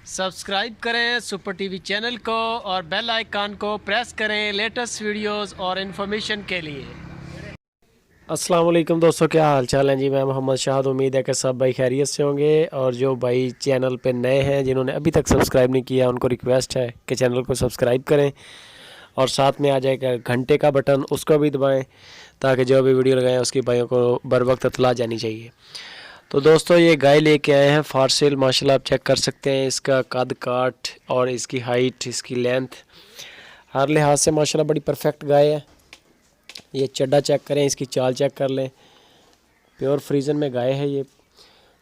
Subscribe करें super TV channel को और बेल आइकन को प्रेस करें लेटेस्ट वीडियोस और इन्फॉर्मेशन के लिए। अस्सलाम वालेकुम दोस्तों, क्या हाल चाल है जी। मैं मोहम्मद शाहद, उम्मीद है कि सब भाई खैरियत से होंगे। और जो भाई चैनल पे नए हैं, जिन्होंने अभी तक सब्सक्राइब नहीं किया, उनको रिक्वेस्ट है कि चैनल को सब्सक्राइब करें और साथ में आ जाएगा घंटे का बटन, उसको भी दबाएं ताकि जो भी वीडियो लगाएं उसकी भाइयों को बर वक्त इत्तला जानी चाहिए। तो दोस्तों ये गाय लेके आए हैं फॉर सेल। माशाल्लाह आप चेक कर सकते हैं इसका कद काट और इसकी हाइट, इसकी लेंथ, हर लिहाज से माशाल्लाह बड़ी परफेक्ट गाय है। ये चड्डा चेक करें, इसकी चाल चेक कर लें। प्योर फ्रीजन में गाय है, ये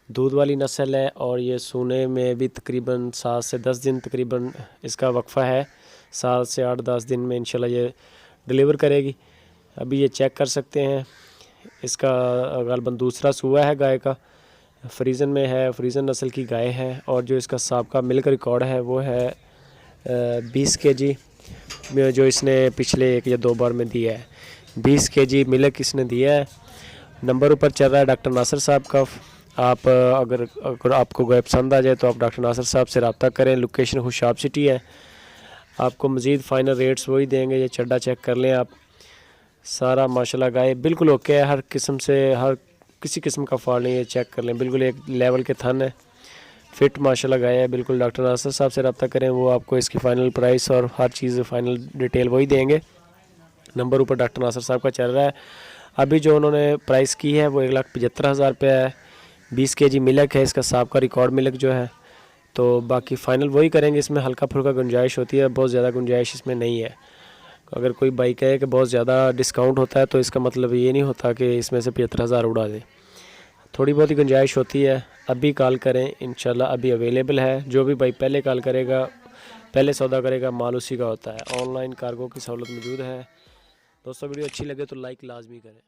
दूध वाली नस्ल है और ये सूने में भी तकरीबन 7 से 10 दिन तकरीबन इसका वक्फ़ा है। 7 से 8-10 दिन में इंशाल्लाह ये डिलीवर करेगी। अभी ये चेक कर सकते हैं, इसका गालबन दूसरा सूआ है गाय का, फ्रीजन में है, फ्रीजन नस्ल की गाय है। और जो इसका साबका मिल्क रिकॉर्ड है वो है 20 केजी, जो इसने पिछले 1 या 2 बार में दिया है। 20 केजी मिल्क इसने दिया है। नंबर ऊपर चल रहा है डॉक्टर नासिर साहब का। आप अगर आपको गाय पसंद आ जाए तो आप डॉक्टर नासिर साहब से रब्ता करें। लोकेशन खुशाब सिटी है। आपको मज़ीद फ़ाइनल रेट्स वही देंगे। ये चड्डा चेक कर लें आप। सारा माशाल्लाह गाय बिल्कुल ओके है, हर किस्म से, हर किसी किस्म का फॉल्ट नहीं है। चेक कर लें, बिल्कुल एक लेवल के थन है, फिट माशाल्लाह गाय है बिल्कुल। डॉक्टर नासिर साहब से रब्ता करें, वो आपको इसकी फ़ाइनल प्राइस और हर चीज़ फ़ाइनल डिटेल वही देंगे। नंबर ऊपर डॉक्टर नासिर साहब का चल रहा है। अभी जो उन्होंने प्राइस की है वो 1,75,000 रुपये है। 20 केजी मिल्क है इसका, साहब का रिकॉर्ड मिल्क जो है। तो बाकी फ़ाइनल वही करेंगे। इसमें हल्का फुल्का गुंजाइश होती है, बहुत ज़्यादा गुंजाइश इसमें नहीं है। अगर कोई बाइक कहे कि बहुत ज़्यादा डिस्काउंट होता है तो इसका मतलब ये नहीं होता कि इसमें से 75,000 उड़ा दे। थोड़ी बहुत ही गुंजाइश होती है। अभी कॉल करें, इंशाल्लाह अभी अवेलेबल है। जो भी भाई पहले कॉल करेगा, पहले सौदा करेगा, माल उसी का होता है। ऑनलाइन कार्गो की सहूलत मौजूद है। दोस्तों वीडियो अच्छी लगे तो लाइक लाजमी करें।